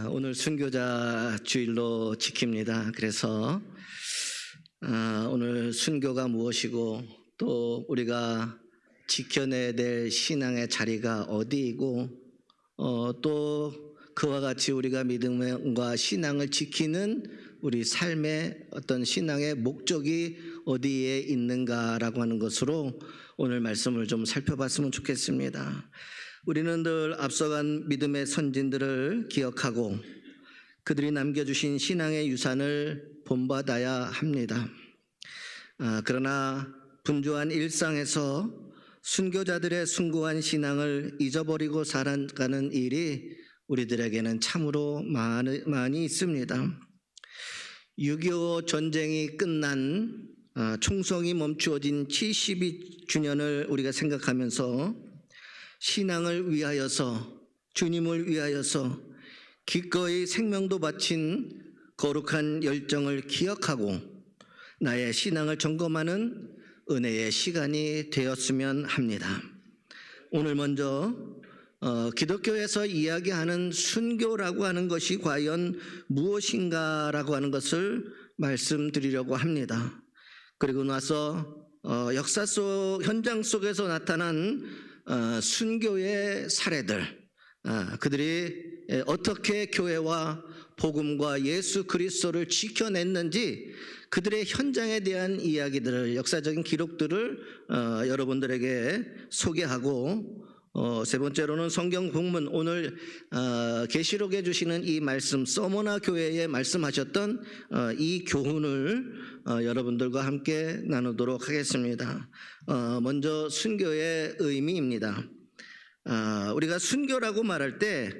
오늘 순교자 주일로 지킵니다. 그래서 오늘 순교가 무엇이고 또 우리가 지켜내야 될 신앙의 자리가 어디이고 또 그와 같이 우리가 믿음과 신앙을 지키는 우리 삶의 어떤 신앙의 목적이 어디에 있는가라고 하는 것으로 오늘 말씀을 좀 살펴봤으면 좋겠습니다. 우리는 늘 앞서간 믿음의 선진들을 기억하고 그들이 남겨주신 신앙의 유산을 본받아야 합니다. 그러나 분주한 일상에서 순교자들의 숭고한 신앙을 잊어버리고 살아가는 일이 우리들에게는 참으로 많이 있습니다. 6.25 전쟁이 끝난 총성이 멈추어진 72주년을 우리가 생각하면서 신앙을 위하여서 주님을 위하여서 기꺼이 생명도 바친 거룩한 열정을 기억하고 나의 신앙을 점검하는 은혜의 시간이 되었으면 합니다. 오늘 먼저 기독교에서 이야기하는 순교라고 하는 것이 과연 무엇인가라고 하는 것을 말씀드리려고 합니다. 그리고 나서 역사 속 현장 속에서 나타난 순교의 사례들, 그들이 어떻게 교회와 복음과 예수 그리스도를 지켜냈는지 그들의 현장에 대한 이야기들을, 역사적인 기록들을 여러분들에게 소개하고 세 번째로는 성경 본문, 오늘 계시록에 주시는 이 말씀, 서머나 교회에 말씀하셨던 이 교훈을 여러분들과 함께 나누도록 하겠습니다. 먼저 순교의 의미입니다. 우리가 순교라고 말할 때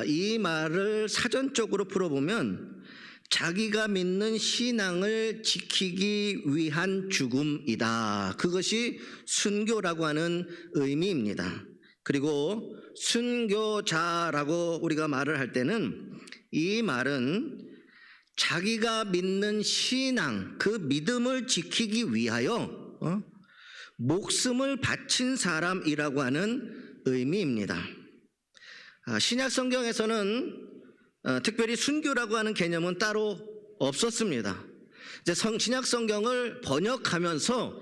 이 말을 사전적으로 풀어보면 자기가 믿는 신앙을 지키기 위한 죽음이다. 그것이 순교라고 하는 의미입니다. 그리고 순교자라고 우리가 말을 할 때는 이 말은 자기가 믿는 신앙, 그 믿음을 지키기 위하여 목숨을 바친 사람이라고 하는 의미입니다. 신약 성경에서는 특별히 순교라고 하는 개념은 따로 없었습니다. 이제 신약 성경을 번역하면서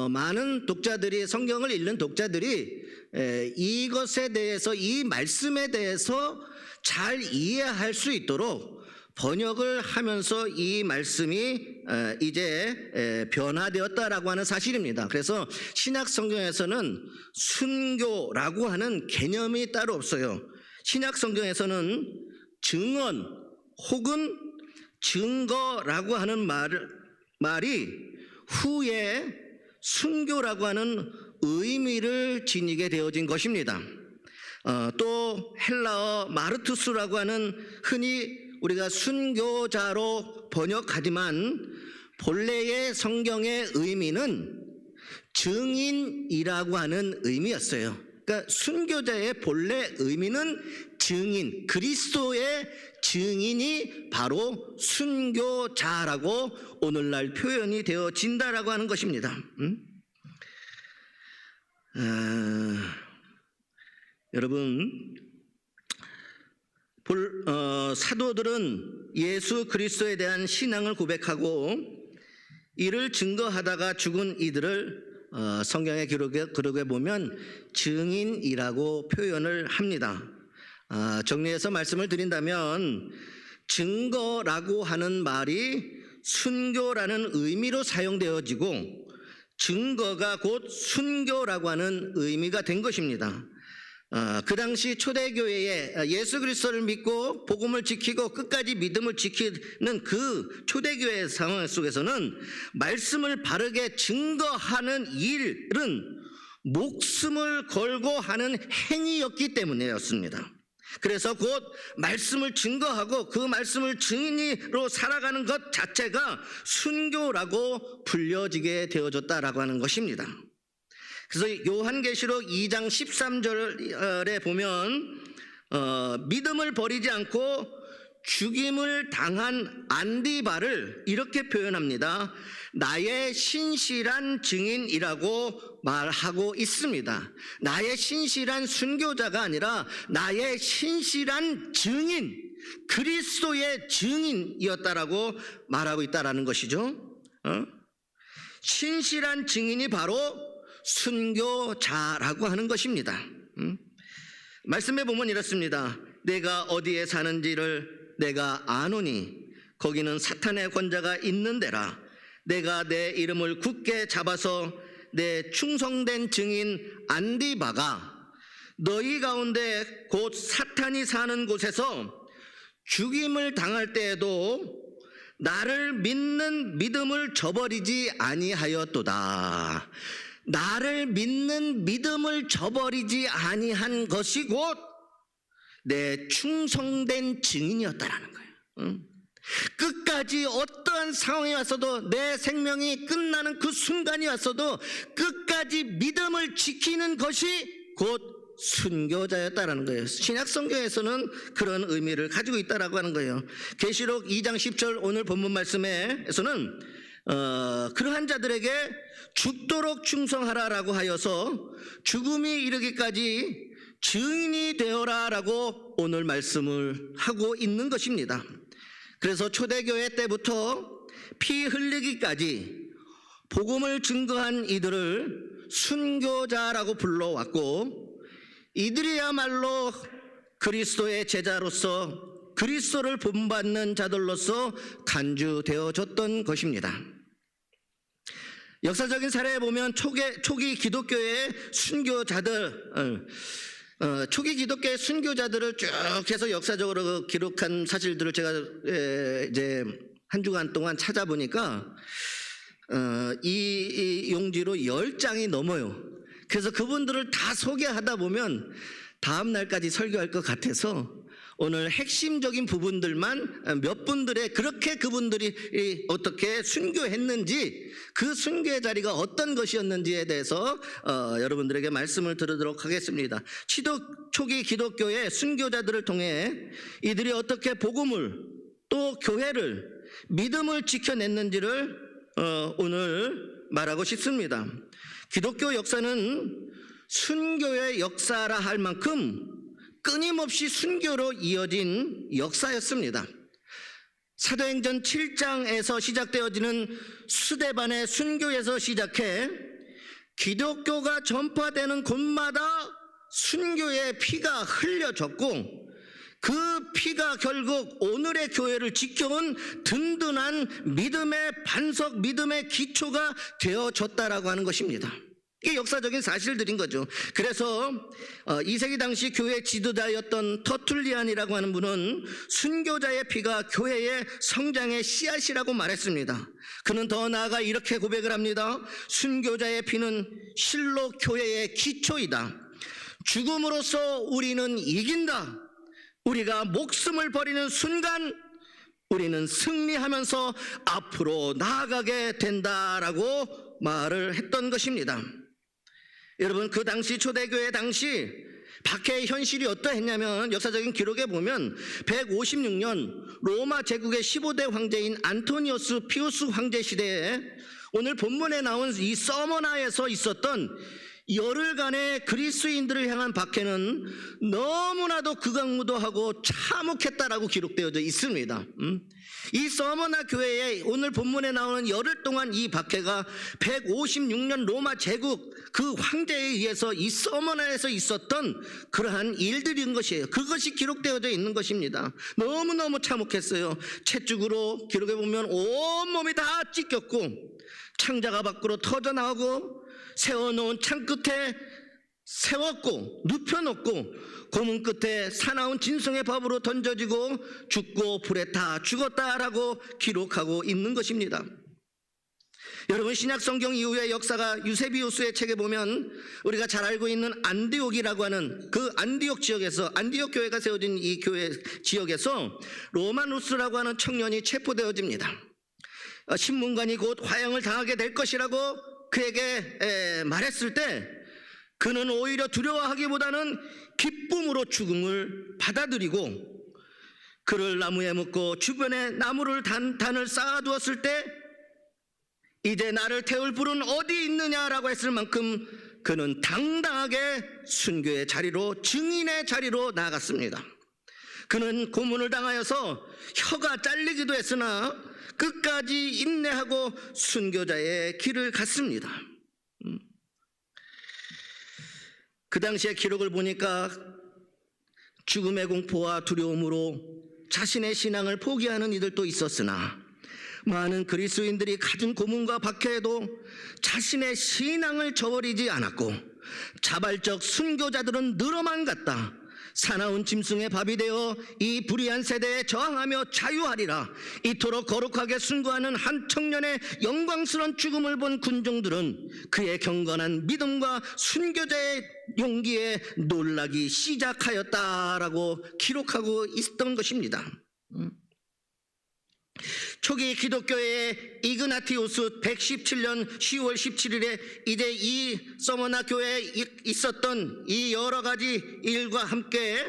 많은 독자들이, 성경을 읽는 독자들이 이것에 대해서, 이 말씀에 대해서 잘 이해할 수 있도록 번역을 하면서 이 말씀이 이제 변화되었다라고 하는 사실입니다. 그래서 신약 성경에서는 순교라고 하는 개념이 따로 없어요. 신약 성경에서는 증언 혹은 증거라고 하는 말이 후에 순교라고 하는 의미를 지니게 되어진 것입니다. 또 헬라어 마르투스라고 하는, 흔히 우리가 순교자로 번역하지만 본래의 성경의 의미는 증인이라고 하는 의미였어요. 그러니까 순교자의 본래 의미는 증인, 그리스도의 증인이 바로 순교자라고 오늘날 표현이 되어진다라고 하는 것입니다. 여러분, 사도들은 예수 그리스도에 대한 신앙을 고백하고 이를 증거하다가 죽은 이들을 성경의 기록에 보면 증인이라고 표현을 합니다. 정리해서 말씀을 드린다면 증거라고 하는 말이 순교라는 의미로 사용되어지고 증거가 곧 순교라고 하는 의미가 된 것입니다. 그 당시 초대교회에 예수 그리스도를 믿고 복음을 지키고 끝까지 믿음을 지키는 그 초대교회의 상황 속에서는 말씀을 바르게 증거하는 일은 목숨을 걸고 하는 행위였기 때문이었습니다. 그래서 곧 말씀을 증거하고 그 말씀을 증인으로 살아가는 것 자체가 순교라고 불려지게 되어졌다라고 하는 것입니다. 그래서 요한계시록 2장 13절에 보면 믿음을 버리지 않고 죽임을 당한 안디바를 이렇게 표현합니다. 나의 신실한 증인이라고 말하고 있습니다. 나의 신실한 순교자가 아니라 나의 신실한 증인, 그리스도의 증인이었다라고 말하고 있다라는 것이죠. 신실한 증인이 바로 순교자라고 하는 것입니다. 말씀에 보면 이렇습니다. 내가 어디에 사는지를 내가 아노니 거기는 사탄의 권자가 있는 데라. 내가 내 이름을 굳게 잡아서 내 충성된 증인 안디바가 너희 가운데 곧 사탄이 사는 곳에서 죽임을 당할 때에도 나를 믿는 믿음을 저버리지 아니하였도다. 나를 믿는 믿음을 저버리지 아니한 것이 곧 내 충성된 증인이었다라는 거예요. 끝까지 어떠한 상황이 왔어도, 내 생명이 끝나는 그 순간이 왔어도 끝까지 믿음을 지키는 것이 곧 순교자였다라는 거예요. 신약 성경에서는 그런 의미를 가지고 있다라고 하는 거예요. 계시록 2장 10절 오늘 본문 말씀에서는 그러한 자들에게 죽도록 충성하라라고 하여서 죽음이 이르기까지 증인이 되어라라고 오늘 말씀을 하고 있는 것입니다. 그래서 초대교회 때부터 피 흘리기까지 복음을 증거한 이들을 순교자라고 불러왔고, 이들이야말로 그리스도의 제자로서 그리스도를 본받는 자들로서 간주되어졌던 것입니다. 역사적인 사례에 보면 초기 기독교의 순교자들, 초기 기독교의 순교자들을 쭉 해서 역사적으로 기록한 사실들을 제가 이제 한 주간 동안 찾아보니까 이 용지로 10장이 넘어요. 그래서 그분들을 다 소개하다 보면 다음 날까지 설교할 것 같아서 오늘 핵심적인 부분들만 몇 분들의 그렇게 그분들이 어떻게 순교했는지, 그 순교의 자리가 어떤 것이었는지에 대해서 여러분들에게 말씀을 드리도록 하겠습니다. 초기 기독교의 순교자들을 통해 이들이 어떻게 복음을 또 교회를 믿음을 지켜냈는지를 오늘 말하고 싶습니다. 기독교 역사는 순교의 역사라 할 만큼 끊임없이 순교로 이어진 역사였습니다. 사도행전 7장에서 시작되어지는 스데반의 순교에서 시작해 기독교가 전파되는 곳마다 순교의 피가 흘려졌고, 그 피가 결국 오늘의 교회를 지켜온 든든한 믿음의 반석, 믿음의 기초가 되어졌다라고 하는 것입니다. 이게 역사적인 사실들인 거죠. 그래서 2세기 당시 교회 지도자였던 터툴리안이라고 하는 분은 순교자의 피가 교회의 성장의 씨앗이라고 말했습니다. 그는 더 나아가 이렇게 고백을 합니다. 순교자의 피는 실로 교회의 기초이다. 죽음으로써 우리는 이긴다. 우리가 목숨을 버리는 순간 우리는 승리하면서 앞으로 나아가게 된다라고 말을 했던 것입니다. 여러분, 그 당시 초대교회 당시 박해의 현실이 어떠했냐면, 역사적인 기록에 보면 156년 로마 제국의 15대 황제인 안토니우스 피우스 황제 시대에 오늘 본문에 나온 이 서머나에서 있었던 열흘간의 그리스도인들을 향한 박해는 너무나도 극악무도하고 참혹했다라고 기록되어져 있습니다. 이 서머나 교회에 오늘 본문에 나오는 열흘 동안 이 박해가 156년 로마 제국 그 황제에 의해서 이 서머나에서 있었던 그러한 일들인 것이에요. 그것이 기록되어져 있는 것입니다. 너무너무 참혹했어요. 채찍으로 기록해 보면 온몸이 다 찢겼고, 창자가 밖으로 터져나오고, 세워놓은 창 끝에 세웠고 눕혀놓고, 고문 끝에 사나운 진성의 밥으로 던져지고 죽고 불에 타 죽었다라고 기록하고 있는 것입니다. 여러분, 신약 성경 이후의 역사가 유세비우스의 책에 보면 우리가 잘 알고 있는 안디옥이라고 하는 그 안디옥 지역에서, 안디옥 교회가 세워진 이 교회 지역에서 로마누스라고 하는 청년이 체포되어집니다. 신문관이 곧 화형을 당하게 될 것이라고 그에게 말했을 때 그는 오히려 두려워하기보다는 기쁨으로 죽음을 받아들이고, 그를 나무에 묶고 주변에 나무를 단을 쌓아두었을 때 이제 나를 태울 불은 어디 있느냐라고 했을 만큼 그는 당당하게 순교의 자리로, 증인의 자리로 나아갔습니다. 그는 고문을 당하여서 혀가 잘리기도 했으나 끝까지 인내하고 순교자의 길을 갔습니다. 그 당시의 기록을 보니까 죽음의 공포와 두려움으로 자신의 신앙을 포기하는 이들도 있었으나 많은 그리스도인들이 갖은 고문과 박해에도 자신의 신앙을 저버리지 않았고 자발적 순교자들은 늘어만 갔다. 사나운 짐승의 밥이 되어 이 불의한 세대에 저항하며 자유하리라. 이토록 거룩하게 순교하는 한 청년의 영광스러운 죽음을 본 군중들은 그의 경건한 믿음과 순교자의 용기에 놀라기 시작하였다라고 기록하고 있었던 것입니다. 초기 기독교의 이그나티우스 117년 10월 17일에 이제 이 서머나 교회에 있었던 이 여러 가지 일과 함께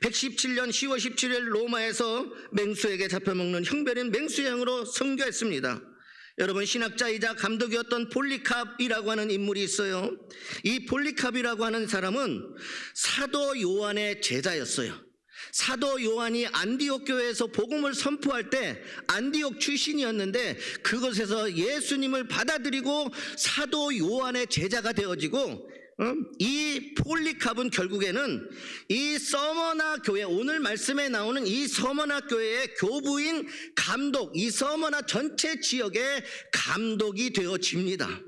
117년 10월 17일 로마에서 맹수에게 잡혀먹는 형별인 맹수형으로 선교했습니다. 여러분, 신학자이자 감독이었던 폴리캅이라고 하는 인물이 있어요. 이 폴리캅이라고 하는 사람은 사도 요한의 제자였어요. 사도 요한이 안디옥 교회에서 복음을 선포할 때 안디옥 출신이었는데 그곳에서 예수님을 받아들이고 사도 요한의 제자가 되어지고 이 폴리캅은 결국에는 이 서머나 교회, 오늘 말씀에 나오는 이 서머나 교회의 교부인 감독, 이 서머나 전체 지역의 감독이 되어집니다.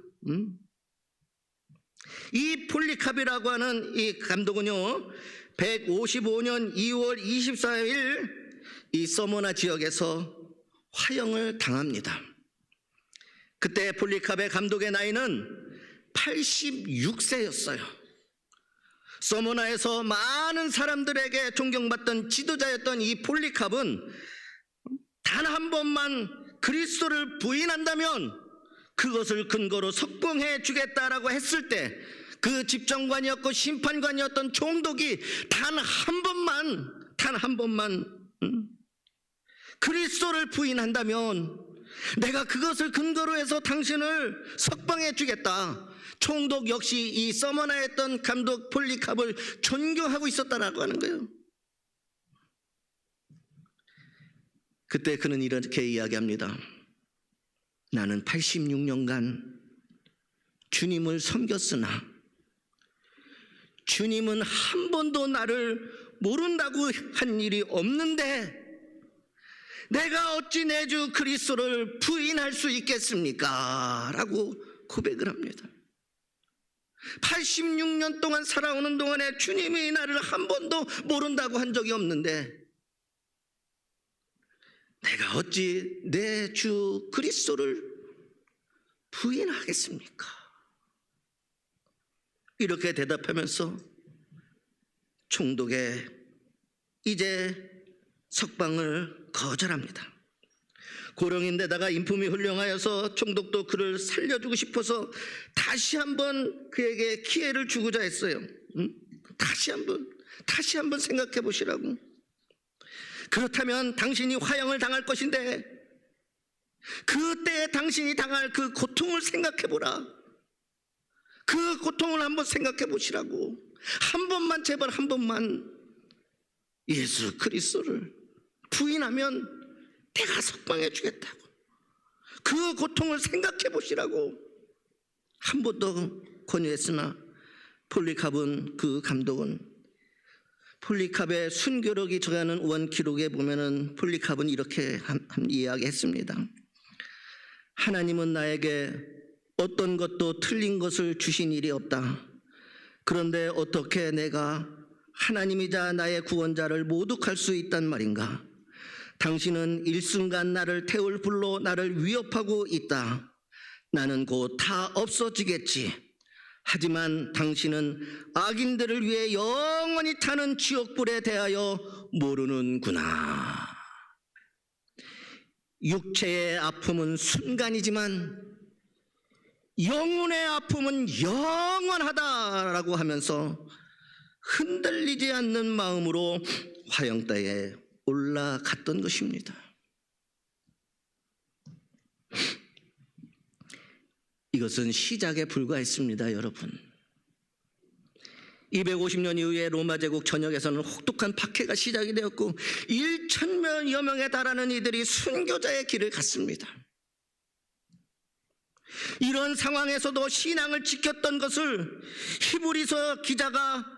이 폴리캅이라고 하는 이 감독은요 155년 2월 24일 이 서머나 지역에서 화형을 당합니다. 그때 폴리캅의 감독의 나이는 86세였어요. 서머나에서 많은 사람들에게 존경받던 지도자였던 이 폴리캅은 단 한 번만 그리스도를 부인한다면 그것을 근거로 석방해 주겠다라고 했을 때 그 집정관이었고 심판관이었던 총독이 단 한 번만 그리스도를 부인한다면 내가 그것을 근거로 해서 당신을 석방해 주겠다. 총독 역시 이 서머나에 있던 감독 폴리캅을 존경하고 있었다라고 하는 거예요. 그때 그는 이렇게 이야기합니다. 나는 86년간 주님을 섬겼으나 주님은 한 번도 나를 모른다고 한 일이 없는데 내가 어찌 내 주 그리스도를 부인할 수 있겠습니까? 라고 고백을 합니다. 86년 동안 살아오는 동안에 주님이 나를 한 번도 모른다고 한 적이 없는데 내가 어찌 내 주 그리스도를 부인하겠습니까? 이렇게 대답하면서 총독에 이제 석방을 거절합니다. 고령인데다가 인품이 훌륭하여서 총독도 그를 살려주고 싶어서 다시 한번 그에게 기회를 주고자 했어요. 다시 한번 생각해 보시라고. 그렇다면 당신이 화형을 당할 것인데 그때 당신이 당할 그 고통을 생각해 보라. 그 고통을 한번 생각해 보시라고. 한 번만, 제발 한 번만 예수 그리스도를 부인하면 내가 석방해 주겠다고. 그 고통을 생각해 보시라고 한 번 더 권유했으나 폴리캅은, 그 감독은 폴리캅의 순교록이 저하는 원 기록에 보면은 폴리캅은 이렇게 이야기했습니다. 하나님은 나에게 어떤 것도 틀린 것을 주신 일이 없다. 그런데 어떻게 내가 하나님이자 나의 구원자를 모독할 수 있단 말인가? 당신은 일순간 나를 태울 불로 나를 위협하고 있다. 나는 곧 다 없어지겠지. 하지만 당신은 악인들을 위해 영원히 타는 지옥불에 대하여 모르는구나. 육체의 아픔은 순간이지만 영혼의 아픔은 영원하다라고 하면서 흔들리지 않는 마음으로 화형대에 올라갔던 것입니다. 이것은 시작에 불과했습니다, 여러분. 250년 이후에 로마 제국 전역에서는 혹독한 박해가 시작이 되었고 1,000여 명에 달하는 이들이 순교자의 길을 갔습니다. 이런 상황에서도 신앙을 지켰던 것을 히브리서 기자가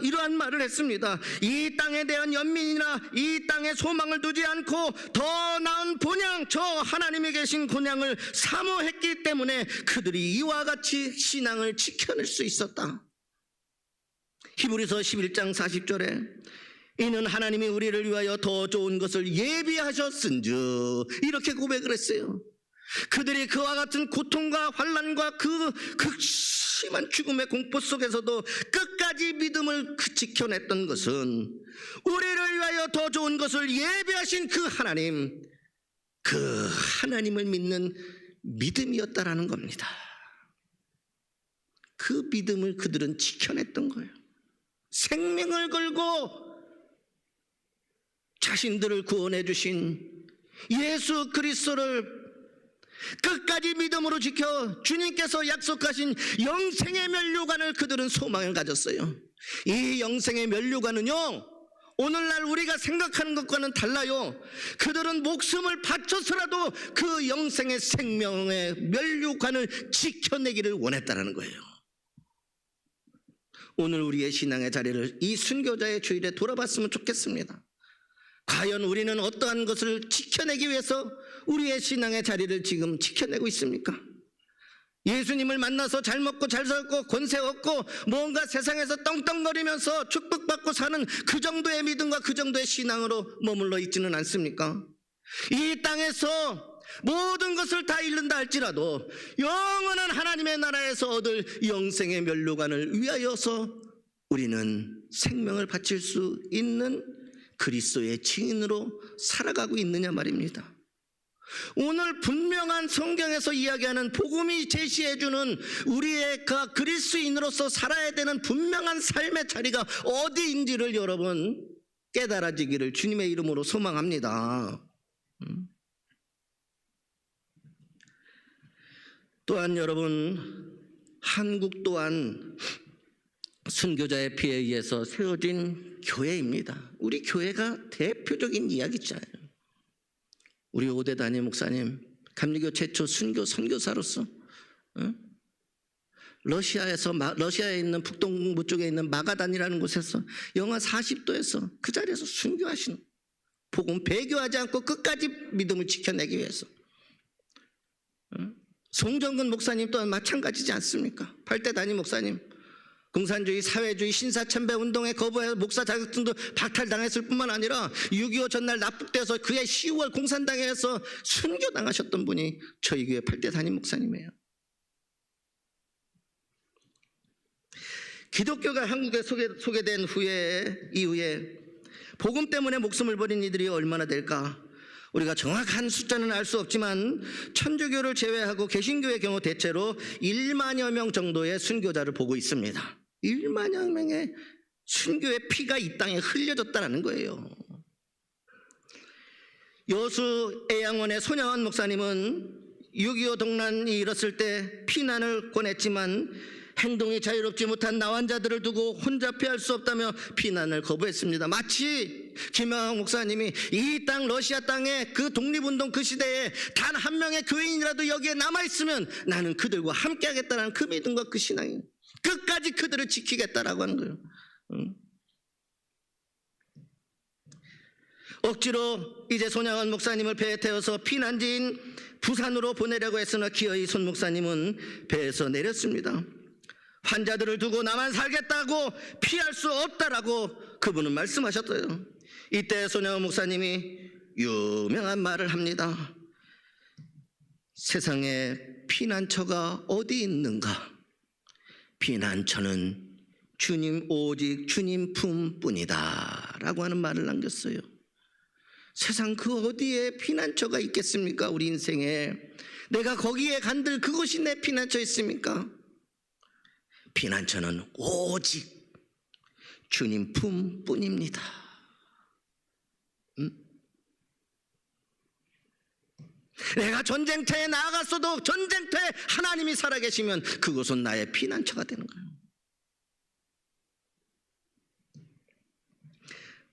이러한 말을 했습니다. 이 땅에 대한 연민이나 이 땅에 소망을 두지 않고 더 나은 본향, 저 하나님이 계신 본향을 사모했기 때문에 그들이 이와 같이 신앙을 지켜낼 수 있었다. 히브리서 11장 40절에 이는 하나님이 우리를 위하여 더 좋은 것을 예비하셨은즉 이렇게 고백을 했어요. 그들이 그와 같은 고통과 환난과 그 극심한 죽음의 공포 속에서도 끝까지 믿음을 지켜냈던 것은 우리를 위하여 더 좋은 것을 예비하신 그 하나님, 그 하나님을 믿는 믿음이었다라는 겁니다. 그 믿음을 그들은 지켜냈던 거예요. 생명을 걸고 자신들을 구원해 주신 예수 그리스도를 끝까지 믿음으로 지켜 주님께서 약속하신 영생의 면류관을 그들은 소망을 가졌어요. 이 영생의 면류관은요, 오늘날 우리가 생각하는 것과는 달라요. 그들은 목숨을 바쳐서라도 그 영생의 생명의 면류관을 지켜내기를 원했다는 거예요. 오늘 우리의 신앙의 자리를 이 순교자의 주일에 돌아봤으면 좋겠습니다. 과연 우리는 어떠한 것을 지켜내기 위해서 우리의 신앙의 자리를 지금 지켜내고 있습니까? 예수님을 만나서 잘 먹고 잘 살고 권세 얻고 뭔가 세상에서 떵떵거리면서 축복받고 사는 그 정도의 믿음과 그 정도의 신앙으로 머물러 있지는 않습니까? 이 땅에서 모든 것을 다 잃는다 할지라도 영원한 하나님의 나라에서 얻을 영생의 면류관을 위하여서 우리는 생명을 바칠 수 있는 그리스도의 증인으로 살아가고 있느냐 말입니다. 오늘 분명한 성경에서 이야기하는 복음이 제시해주는 우리의 그 그리스도인으로서 살아야 되는 분명한 삶의 자리가 어디인지를 여러분 깨달아지기를 주님의 이름으로 소망합니다. 또한 여러분, 한국 또한 순교자의 피에 의해서 세워진 교회입니다. 우리 교회가 대표적인 이야기잖아요. 우리 오대 담임 목사님, 감리교 최초 순교 선교사로서 러시아에 있는 북동부 쪽에 있는 마가단이라는 곳에서 영하 40도에서 그 자리에서 순교하신 복음 배교하지 않고 끝까지 믿음을 지켜내기 위해서. 송정근 목사님 또한 마찬가지지 않습니까? 8대 담임 목사님, 공산주의, 사회주의, 신사참배 운동에 거부해 목사 자격증도 박탈당했을 뿐만 아니라 6.25 전날 납북돼서 그해 10월 공산당에서 순교당하셨던 분이 저희 교회 8대 담임 목사님이에요. 기독교가 한국에 소개된 이후에 복음 때문에 목숨을 버린 이들이 얼마나 될까? 우리가 정확한 숫자는 알 수 없지만 천주교를 제외하고 개신교의 경우 대체로 1만여 명 정도의 순교자를 보고 있습니다. 1만여 명의 순교의 피가 이 땅에 흘려졌다는 거예요. 여수 애양원의 손양원 목사님은 6.25 동란이 일었을 때 피난을 권했지만 행동이 자유롭지 못한 나환자들을 두고 혼자 피할 수 없다며 피난을 거부했습니다. 마치 김영학 목사님이 이 땅 러시아 땅에 그 독립운동 그 시대에 단 한 명의 교인이라도 여기에 남아있으면 나는 그들과 함께 하겠다는 그 믿음과 그 신앙이 끝까지 그들을 지키겠다라고 하는 거예요. 억지로 이제 손양원 목사님을 배에 태워서 피난지인 부산으로 보내려고 했으나 기어이 손 목사님은 배에서 내렸습니다. 환자들을 두고 나만 살겠다고 피할 수 없다라고 그분은 말씀하셨어요. 이때 손양원 목사님이 유명한 말을 합니다. 세상에 피난처가 어디 있는가? 피난처는 주님, 오직 주님 품뿐이다 라고 하는 말을 남겼어요. 세상 그 어디에 피난처가 있겠습니까? 우리 인생에 내가 거기에 간들 그것이 내 피난처 있습니까? 피난처는 오직 주님 품뿐입니다. 내가 전쟁터에 나아갔어도 전쟁터에 하나님이 살아계시면 그것은 나의 피난처가 되는 거예요.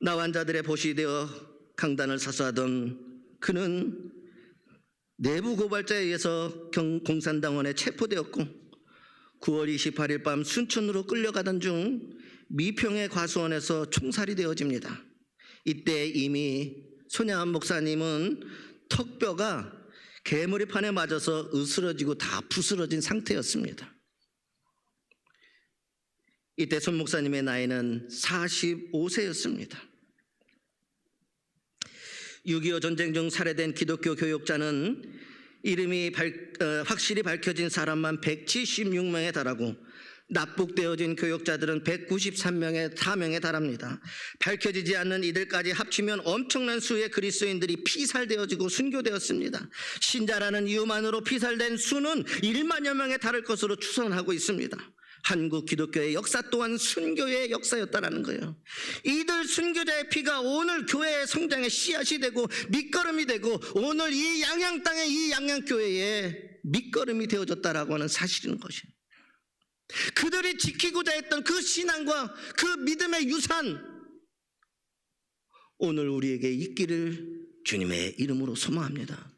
나환자들의 보시 되어 강단을 사수하던 그는 내부 고발자에 의해서 공산당원에 체포되었고 9월 28일 밤 순천으로 끌려가던 중 미평의 과수원에서 총살이 되어집니다. 이때 이미 손양한 목사님은 턱뼈가 개머리판에 맞아서 으스러지고 다 부스러진 상태였습니다. 이때 손 목사님의 나이는 45세였습니다. 6.25 전쟁 중 살해된 기독교 교역자는 이름이 확실히 밝혀진 사람만 176명에 달하고 납북되어진 교역자들은 193명에 달합니다. 밝혀지지 않는 이들까지 합치면 엄청난 수의 그리스도인들이 피살되어지고 순교되었습니다. 신자라는 이유만으로 피살된 수는 1만여 명에 달할 것으로 추산하고 있습니다. 한국 기독교의 역사 또한 순교의 역사였다라는 거예요. 이들 순교자의 피가 오늘 교회의 성장의 씨앗이 되고 밑거름이 되고 오늘 이 양양 땅의 이 양양교회의 밑거름이 되어졌다라고 하는 사실인 것이에요. 그들이 지키고자 했던 그 신앙과 그 믿음의 유산, 오늘 우리에게 있기를 주님의 이름으로 소망합니다.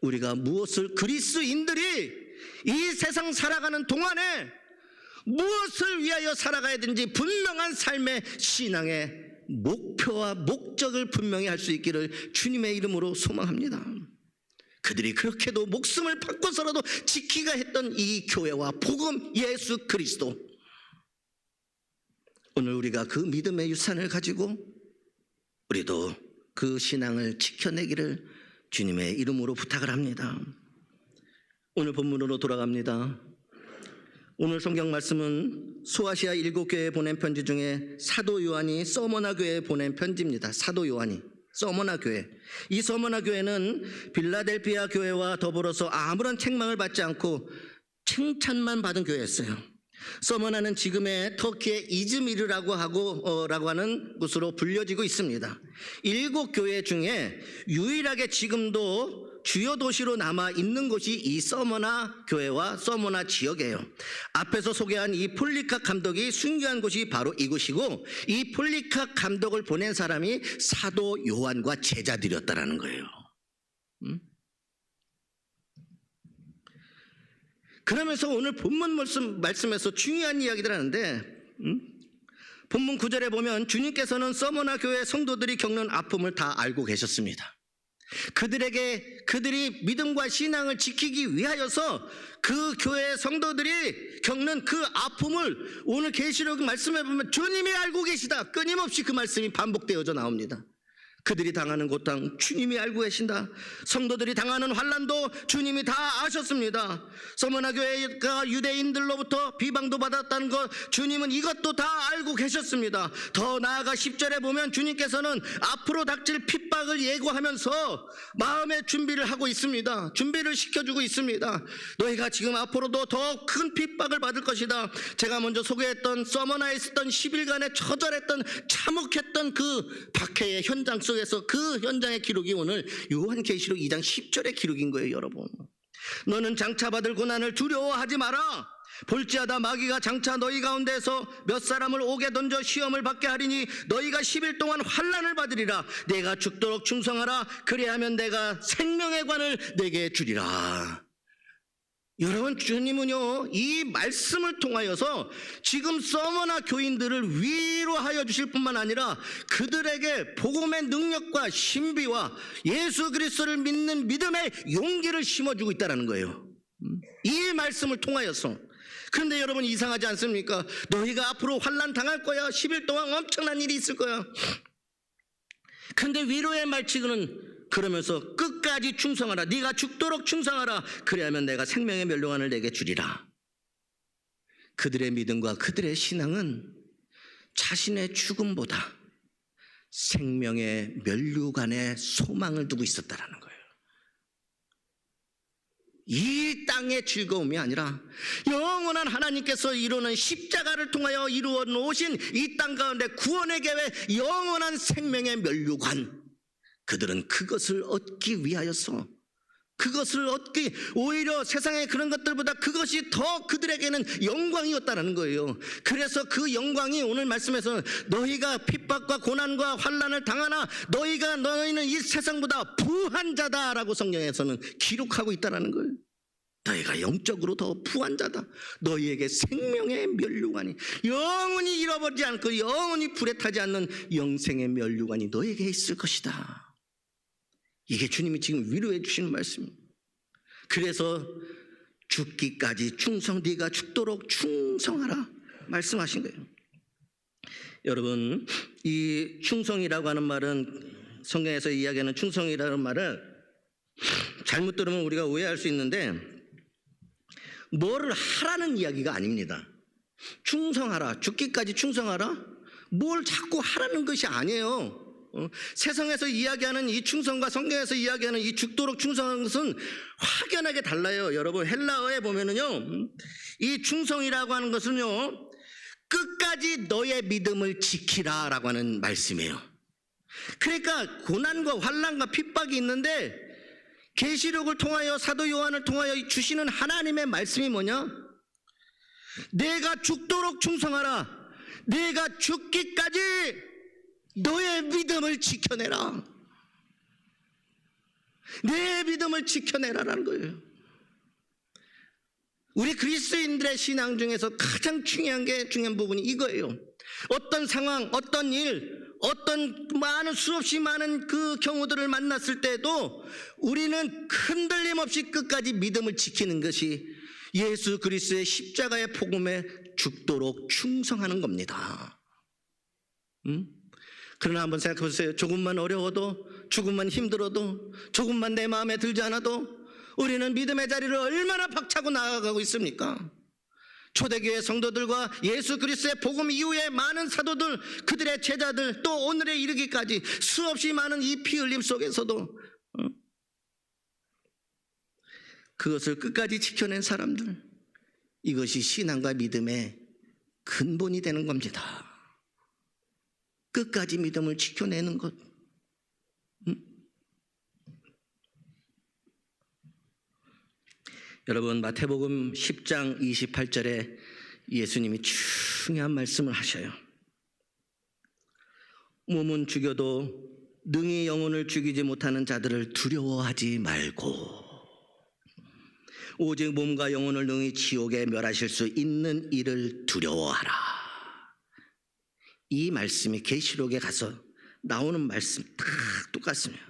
우리가 무엇을, 그리스도인들이 이 세상 살아가는 동안에 무엇을 위하여 살아가야 되는지 분명한 삶의 신앙의 목표와 목적을 분명히 할 수 있기를 주님의 이름으로 소망합니다. 그들이 그렇게도 목숨을 바꿔서라도 지키가 했던 이 교회와 복음 예수 그리스도, 오늘 우리가 그 믿음의 유산을 가지고 우리도 그 신앙을 지켜내기를 주님의 이름으로 부탁을 합니다. 오늘 본문으로 돌아갑니다. 오늘 성경 말씀은 소아시아 7교회에 보낸 편지 중에 사도 요한이 서머나 교회에 보낸 편지입니다. 사도 요한이 서머나 교회, 이 서머나 교회는 빌라델피아 교회와 더불어서 아무런 책망을 받지 않고 칭찬만 받은 교회였어요. 서머나는 지금의 터키의 이즈미르라고 하는 곳으로 불려지고 있습니다. 7교회 중에 유일하게 지금도 주요 도시로 남아 있는 곳이 이 서머나 교회와 서머나 지역이에요. 앞에서 소개한 이 폴리카 감독이 순교한 곳이 바로 이곳이고, 이 폴리카 감독을 보낸 사람이 사도 요한과 제자들이었다라는 거예요. 그러면서 오늘 본문 말씀에서 중요한 이야기들 하는데, 본문 9절에 보면 주님께서는 서머나 교회 성도들이 겪는 아픔을 다 알고 계셨습니다. 그들이 믿음과 신앙을 지키기 위하여서 그 교회 성도들이 겪는 그 아픔을 오늘 계시록 말씀해 보면 주님이 알고 계시다, 끊임없이 그 말씀이 반복되어져 나옵니다. 그들이 당하는 고통 주님이 알고 계신다. 성도들이 당하는 환난도 주님이 다 아셨습니다. 서머나 교회가 유대인들로부터 비방도 받았다는 것 주님은 이것도 다 알고 계셨습니다. 더 나아가 10절에 보면 주님께서는 앞으로 닥칠 핍박을 예고하면서 마음의 준비를 하고 있습니다. 준비를 시켜주고 있습니다. 너희가 지금 앞으로도 더 큰 핍박을 받을 것이다. 제가 먼저 소개했던 서머나에 있었던 10일간의 처절했던 참혹했던 그 박해의 현장 속에서 그 현장의 기록이 오늘 요한계시록 2장 10절의 기록인 거예요. 여러분, 너는 장차 받을 고난을 두려워하지 마라. 볼지어다 마귀가 장차 너희 가운데서 몇 사람을 옥에 던져 시험을 받게 하리니 너희가 10일 동안 환난을 받으리라. 내가 죽도록 충성하라. 그리하면 내가 생명의 관을 내게 주리라. 여러분, 주님은요 이 말씀을 통하여서 지금 서머나 교인들을 위로하여 주실 뿐만 아니라 그들에게 복음의 능력과 신비와 예수 그리스도를 믿는 믿음의 용기를 심어주고 있다는 거예요. 이 말씀을 통하여서. 그런데 여러분, 이상하지 않습니까? 너희가 앞으로 환난 당할 거야. 10일 동안 엄청난 일이 있을 거야. 그런데 위로의 말치고는 그러면서 끝까지 충성하라. 네가 죽도록 충성하라. 그래야면 내가 생명의 멸류관을 내게 주리라. 그들의 믿음과 그들의 신앙은 자신의 죽음보다 생명의 멸류관에 소망을 두고 있었다라는 거예요. 이 땅의 즐거움이 아니라 영원한 하나님께서 이루는 십자가를 통하여 이루어 놓으신 이 땅 가운데 구원의 계획, 영원한 생명의 멸류관, 그들은 그것을 얻기 위하여서 그것을 얻기 오히려 세상의 그런 것들보다 그것이 더 그들에게는 영광이었다는 거예요. 그래서 그 영광이 오늘 말씀에서 너희가 핍박과 고난과 환난을 당하나 너희는 이 세상보다 부한 자다라고 성경에서는 기록하고 있다는 거예요. 너희가 영적으로 더 부한 자다. 너희에게 생명의 면류관이 영원히 잃어버리지 않고 영원히 불에 타지 않는 영생의 면류관이 너희에게 있을 것이다. 이게 주님이 지금 위로해 주시는 말씀입니다. 그래서 죽기까지 네가 죽도록 충성하라 말씀하신 거예요. 여러분, 이 충성이라고 하는 말은, 성경에서 이야기하는 충성이라는 말은 잘못 들으면 우리가 오해할 수 있는데 뭐를 하라는 이야기가 아닙니다. 충성하라, 죽기까지 충성하라, 뭘 자꾸 하라는 것이 아니에요. 세상에서 이야기하는 이 충성과 성경에서 이야기하는 이 죽도록 충성하는 것은 확연하게 달라요. 여러분, 헬라어에 보면은요, 이 충성이라고 하는 것은요, 끝까지 너의 믿음을 지키라라고 하는 말씀이에요. 그러니까 고난과 환난과 핍박이 있는데 계시록을 통하여 사도 요한을 통하여 주시는 하나님의 말씀이 뭐냐? 내가 죽도록 충성하라. 내가 죽기까지 너의 믿음을 지켜내라. 내 믿음을 지켜내라라는 거예요. 우리 그리스도인들의 신앙 중에서 가장 중요한 부분이 이거예요. 어떤 상황, 어떤 일, 어떤 수없이 많은 그 경우들을 만났을 때도 우리는 흔들림 없이 끝까지 믿음을 지키는 것이 예수 그리스도의 십자가의 복음에 죽도록 충성하는 겁니다. 그러나 한번 생각해 보세요. 조금만 어려워도, 조금만 힘들어도, 조금만 내 마음에 들지 않아도 우리는 믿음의 자리를 얼마나 박차고 나아가고 있습니까? 초대교회 성도들과 예수 그리스도의 복음 이후에 많은 사도들, 그들의 제자들, 또 오늘에 이르기까지 수없이 많은 이 피 흘림 속에서도 그것을 끝까지 지켜낸 사람들, 이것이 신앙과 믿음의 근본이 되는 겁니다. 끝까지 믿음을 지켜내는 것. 여러분, 마태복음 10장 28절에 예수님이 중요한 말씀을 하셔요. 몸은 죽여도 능히 영혼을 죽이지 못하는 자들을 두려워하지 말고 오직 몸과 영혼을 능히 지옥에 멸하실 수 있는 이를 두려워하라. 이 말씀이 계시록에 가서 나오는 말씀 다 똑같습니다.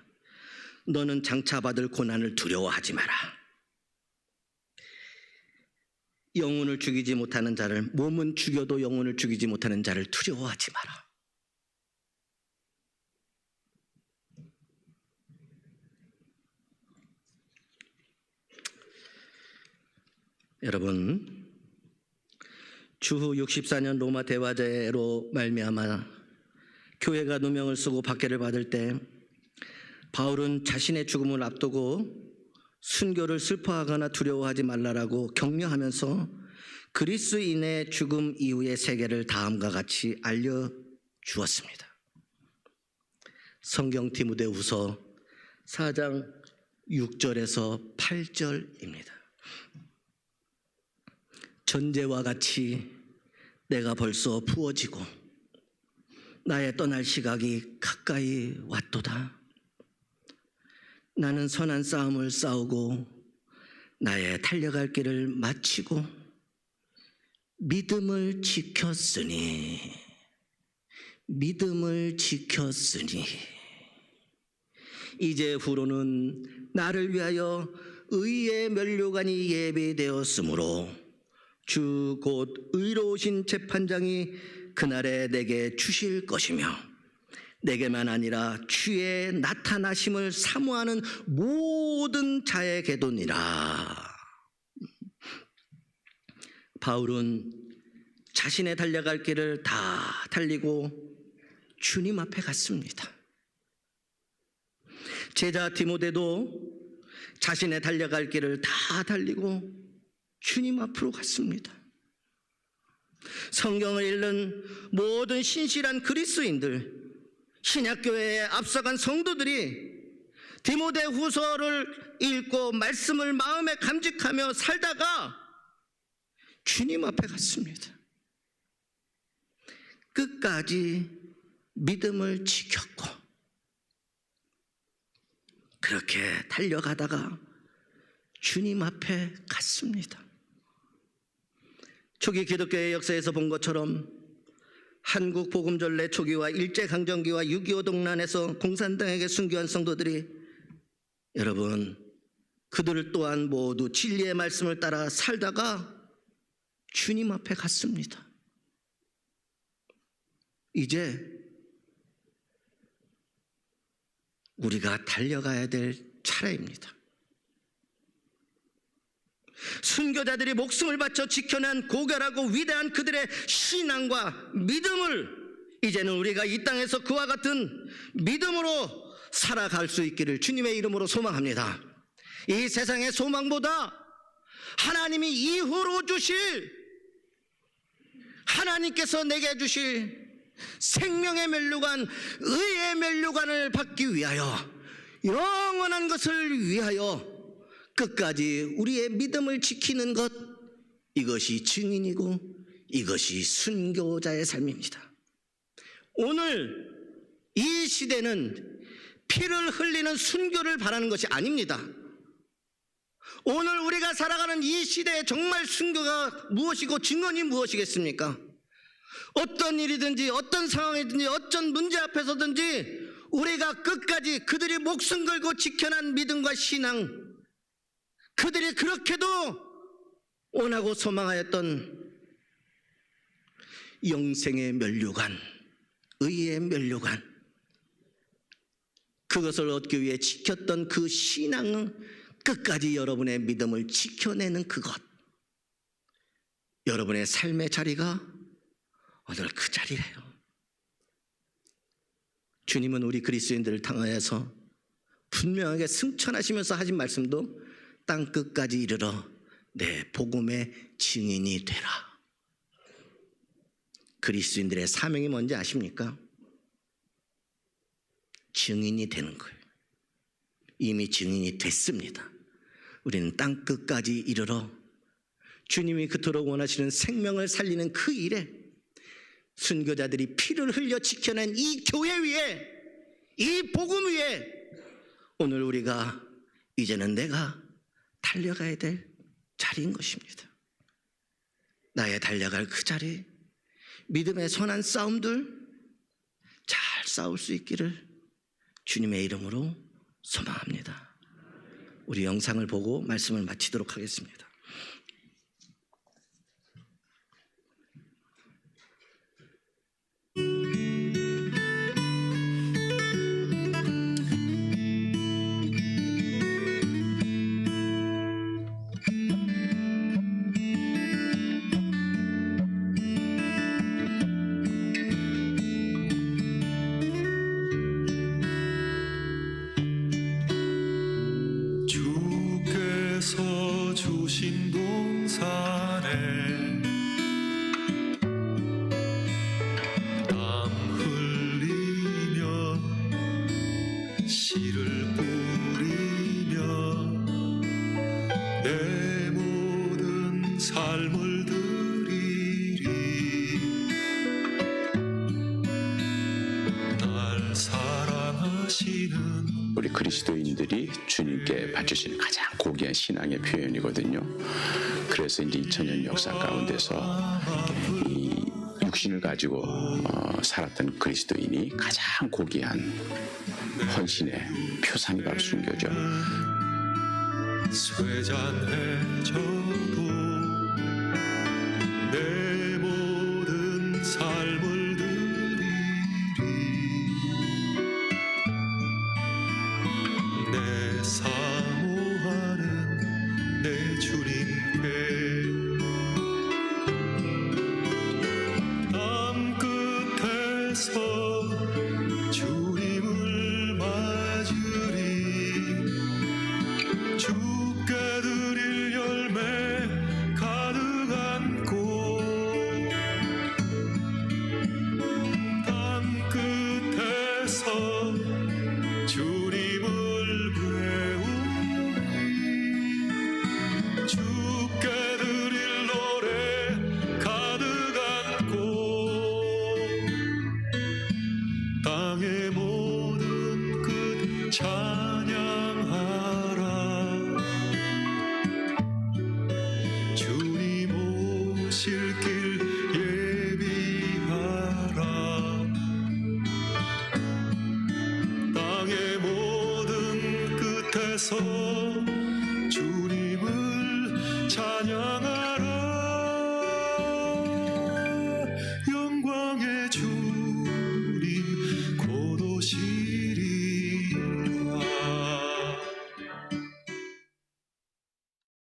너는 장차 받을 고난을 두려워하지 마라. 영혼을 죽이지 못하는 자를, 몸은 죽여도 영혼을 죽이지 못하는 자를 두려워하지 마라. 여러분, 주후 64년 로마 대화제로 말미암아 교회가 누명을 쓰고 박해를 받을 때 바울은 자신의 죽음을 앞두고 순교를 슬퍼하거나 두려워하지 말라라고 격려하면서 그리스도인의 죽음 이후의 세계를 다음과 같이 알려주었습니다. 성경 디모데후서 4장 6절에서 8절입니다. 전제와 같이 내가 벌써 부어지고 나의 떠날 시각이 가까이 왔도다. 나는 선한 싸움을 싸우고 나의 달려갈 길을 마치고 믿음을 지켰으니 이제 후로는 나를 위하여 의의 면류관이 예비되었으므로 주 곧 의로우신 재판장이 그날에 내게 주실 것이며 내게만 아니라 주의 나타나심을 사모하는 모든 자에게도니라. 바울은 자신의 달려갈 길을 다 달리고 주님 앞에 갔습니다. 제자 디모데도 자신의 달려갈 길을 다 달리고 주님 앞으로 갔습니다. 성경을 읽는 모든 신실한 그리스도인들, 신약교회에 앞서간 성도들이 디모데후서를 읽고 말씀을 마음에 감직하며 살다가 주님 앞에 갔습니다. 끝까지 믿음을 지켰고 그렇게 달려가다가 주님 앞에 갔습니다. 초기 기독교의 역사에서 본 것처럼 한국 복음전래 초기와 일제강점기와 6.25 동란에서 공산당에게 순교한 성도들이 여러분 그들 또한 모두 진리의 말씀을 따라 살다가 주님 앞에 갔습니다. 이제 우리가 달려가야 될 차례입니다. 순교자들이 목숨을 바쳐 지켜낸 고결하고 위대한 그들의 신앙과 믿음을 이제는 우리가 이 땅에서 그와 같은 믿음으로 살아갈 수 있기를 주님의 이름으로 소망합니다. 이 세상의 소망보다 하나님이 이후로 주실, 하나님께서 내게 주실 생명의 면류관, 의의 면류관을 받기 위하여, 영원한 것을 위하여 끝까지 우리의 믿음을 지키는 것, 이것이 증인이고 이것이 순교자의 삶입니다. 오늘 이 시대는 피를 흘리는 순교를 바라는 것이 아닙니다. 오늘 우리가 살아가는 이 시대에 정말 순교가 무엇이고 증언이 무엇이겠습니까? 어떤 일이든지 어떤 상황이든지 어떤 문제 앞에서든지 우리가 끝까지 그들이 목숨 걸고 지켜난 믿음과 신앙, 그들이 그렇게도 원하고 소망하였던 영생의 면류관, 의의 면류관, 그것을 얻기 위해 지켰던 그 신앙은 끝까지 여러분의 믿음을 지켜내는 그것, 여러분의 삶의 자리가 오늘 그 자리래요. 주님은 우리 그리스도인들을 향하여서 분명하게 승천하시면서 하신 말씀도 땅 끝까지 이르러 내 복음의 증인이 되라. 그리스도인들의 사명이 뭔지 아십니까? 증인이 되는 거예요. 이미 증인이 됐습니다. 우리는 땅 끝까지 이르러 주님이 그토록 원하시는 생명을 살리는 그 일에 순교자들이 피를 흘려 지켜낸 이 교회 위에, 이 복음 위에 오늘 우리가 이제는 내가 달려가야 될 자리인 것입니다. 나의 달려갈 그 자리, 믿음의 선한 싸움들 잘 싸울 수 있기를 주님의 이름으로 소망합니다. 우리 영상을 보고 말씀을 마치도록 하겠습니다. 주께서 주신 동산에 땀 흘리며 씨를 뿌리며 내 모든 삶을 드리리. 날 사랑하시는 우리 그리스도인들이 주님께 바치시는 가장 고귀한 신앙의 표현이거든요. 그래서 이제 2000년 역사 가운데서 이 육신을 가지고 살았던 그리스도인이 가장 고귀한 헌신의 표상이 바로 순교죠. 쇠잔해져도 내 모든 삶을 드리리. 내 사모하는 내 주님께 땀 끝에서 주님을 맞으리. 주께 드릴 열매 가득 안고 가실 길 예비하라. 땅의 모든 끝에서 주님을 찬양하라. 영광의 주